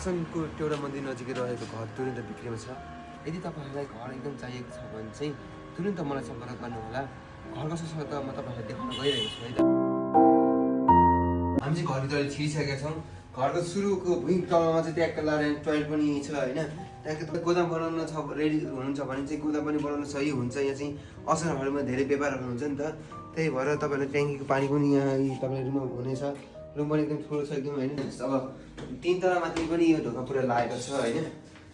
असनको एउटा मन्दिर नजिकै रहेको घर तुरुन्त बिक्रीमा छ। यदि तपाईँहरूलाई घर एकदम चाहिएको छ भने चाहिँ तुरुन्त मलाई सम्पर्क गर्नुहोला। घर कस्तो छ त म तपाईँहरूलाई देखाउन गइरहेको छु है त। हामी चाहिँ घरभित्र छिरिसकेका छौँ। घरको सुरुको भुइँ तलमा चाहिँ ट्याक्क लाएर टोइलेट पनि छ होइन। ट्याक्क गोदाम बनाउन छ रेडी हुनुहुन्छ भने चाहिँ गोदाम पनि बनाउन सही हुन्छ। यहाँ चाहिँ असरहरूमा धेरै व्यापारहरू हुन्छ नि त, त्यही भएर तपाईँहरूले ट्याङ्कीको पानी पनि यहाँ तपाईँले रुममा हुनेछ। रुम पनि एकदम ठुलो छ एकदम होइन। अब 3 तला माथि पनि यो ढोका पुरा लागेको छ होइन।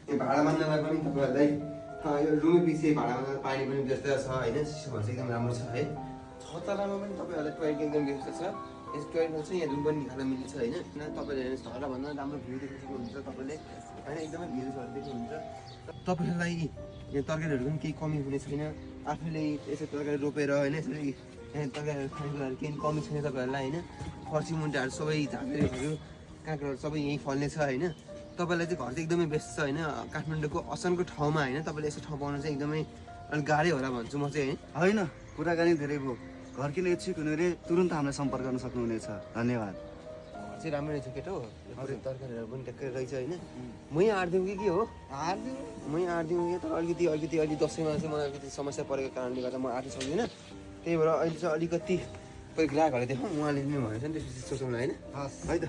यो भाडा मान्नलाई पनि तपाईँहरूलाई यो रुमै पछि भाडा मान्न पानी पनि व्यवस्था छ होइन। सिस्टमहरू चाहिँ एकदम राम्रो छ है। 6 तलामा पनि तपाईँहरूलाई टोइलेट एकदम व्यवस्था छ। यस टोइलेटमा चाहिँ यहाँ रुम पनि निकाल्न मिल्छ होइन। तपाईँले हेर्नुहोस् झरभन्दा राम्रो भ्यू देख्न सक्नुहुन्छ तपाईँले होइन। एकदमै भ्यूजहरू देख्नुहुन्छ। तपाईँहरूलाई यहाँ तरकारीहरू पनि केही कमी हुने छैन। आफैले यसो तरकारी रोपेर होइन यसरी यहाँ तरकारीहरू खानेको केही कमी छैन तपाईँहरूलाई होइन। फर्सी मुन्टाहरू सबै झाँक्रीहरू काँक्राहरू सबै यहीँ फल्ने छ होइन। तपाईँलाई चाहिँ घर चाहिँ एकदमै बेस्ट छ होइन। काठमाडौँको असनको ठाउँमा होइन तपाईँले यस्तो ठाउँ पाउनु चाहिँ एकदमै अलिक गाह्रै होला भन्छु म चाहिँ होइन। कुराकानी धेरै भयो। घर किन इच्छुक हुनु रे तुरुन्त हामीलाई सम्पर्क गर्न सक्नुहुनेछ। धन्यवाद। घर चाहिँ राम्रो रहेछ केटो। तरकारीहरू पनि ट्याक्कै रहेछ होइन। मै आँटिदिउँ कि हो मै आँटिदिउँ कि तर अलिकति दसैँमा चाहिँ मलाई अलिकति समस्या परेको कारणले गर्दा म आँट्न सक्दिनँ। त्यही भएर अहिले चाहिँ अलिकति कोही ग्राहकहरूले देखाउँ उहाँले लिनु भनेको छ नि त्यसपछि सोचौँला होइन। हस् है त।